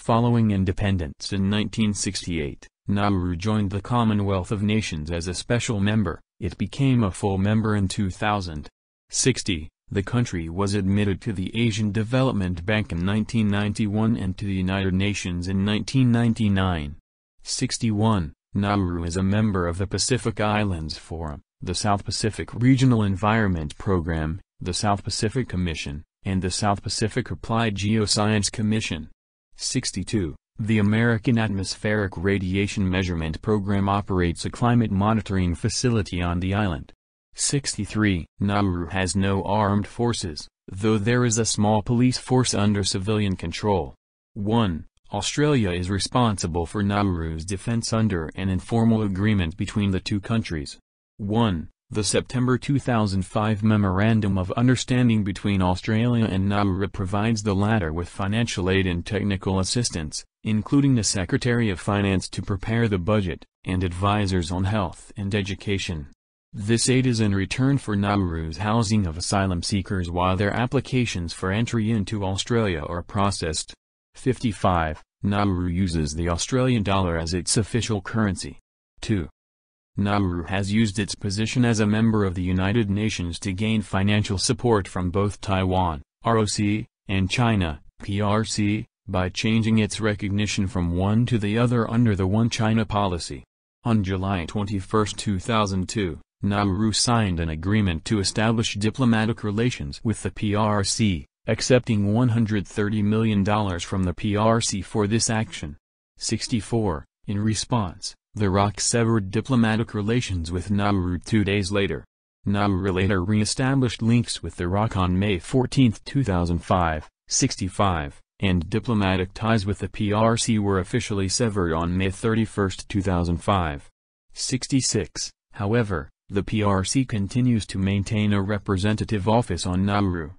Following independence in 1968, Nauru joined the Commonwealth of Nations as a special member. It became a full member in 2000. 60. The country was admitted to the Asian Development Bank in 1991 and to the United Nations in 1999. 61. Nauru is a member of the Pacific Islands Forum, the South Pacific Regional Environment Program, the South Pacific Commission, and the South Pacific Applied Geoscience Commission. 62. The American Atmospheric Radiation Measurement Program operates a climate monitoring facility on the island. 63. Nauru has no armed forces, though there is a small police force under civilian control. 1. Australia is responsible for Nauru's defense under an informal agreement between the two countries. 1. The September 2005 Memorandum of Understanding between Australia and Nauru provides the latter with financial aid and technical assistance, including the Secretary of Finance to prepare the budget, and advisors on health and education. This aid is in return for Nauru's housing of asylum seekers while their applications for entry into Australia are processed. 55. Nauru uses the Australian dollar as its official currency. 2. Nauru has used its position as a member of the United Nations to gain financial support from both Taiwan, ROC, and China, PRC, by changing its recognition from one to the other under the One China policy. On July 21, 2002, Nauru signed an agreement to establish diplomatic relations with the PRC, accepting $130 million from the PRC for this action. 64. In response, the ROC severed diplomatic relations with Nauru 2 days later. Nauru later re-established links with the ROC on May 14, 2005. 65. And diplomatic ties with the PRC were officially severed on May 31, 2005. 66. However, the PRC continues to maintain a representative office on Nauru.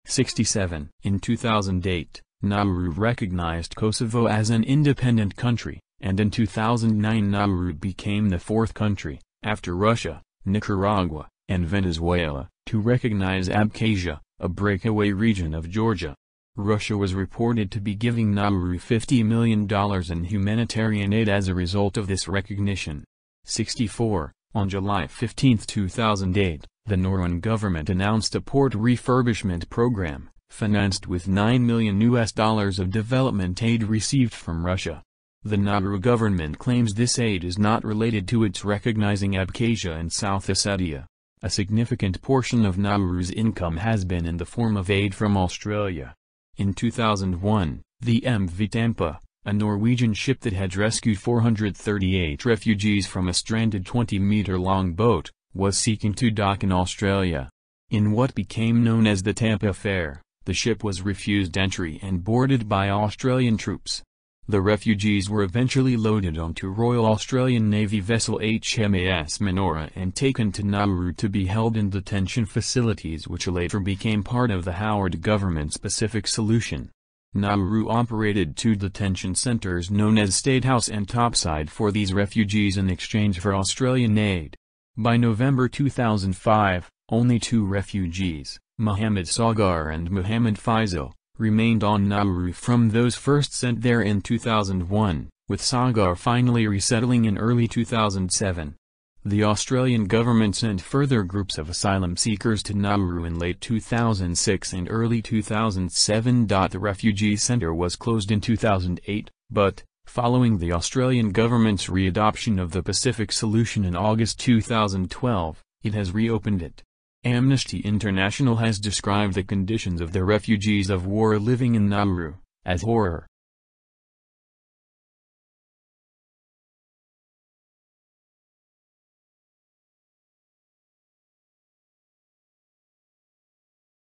67. In 2008, Nauru recognized Kosovo as an independent country, and in 2009 Nauru became the fourth country, after Russia, Nicaragua, and Venezuela, to recognize Abkhazia, a breakaway region of Georgia. Russia was reported to be giving Nauru $50 million in humanitarian aid as a result of this recognition. 64. On July 15, 2008, the Nauruan government announced a port refurbishment program, financed with $9 million of development aid received from Russia. The Nauru government claims this aid is not related to its recognizing Abkhazia and South Ossetia. A significant portion of Nauru's income has been in the form of aid from Australia. In 2001, the MV Tampa, a Norwegian ship that had rescued 438 refugees from a stranded 20-meter-long boat, was seeking to dock in Australia. In what became known as the Tampa Affair, the ship was refused entry and boarded by Australian troops. The refugees were eventually loaded onto Royal Australian Navy vessel HMAS Manoora and taken to Nauru to be held in detention facilities which later became part of the Howard government's Pacific Solution. Nauru operated 2 detention centers known as State House and Topside for these refugees in exchange for Australian aid. By November 2005, only 2 refugees, Mohammed Sagar and Mohammed Faisal, remained on Nauru from those first sent there in 2001, with Sagar finally resettling in early 2007. The Australian government sent further groups of asylum seekers to Nauru in late 2006 and early 2007. The refugee centre was closed in 2008, but, following the Australian government's readoption of the Pacific Solution in August 2012, it has reopened it. Amnesty International has described the conditions of the refugees of war living in Nauru as horror.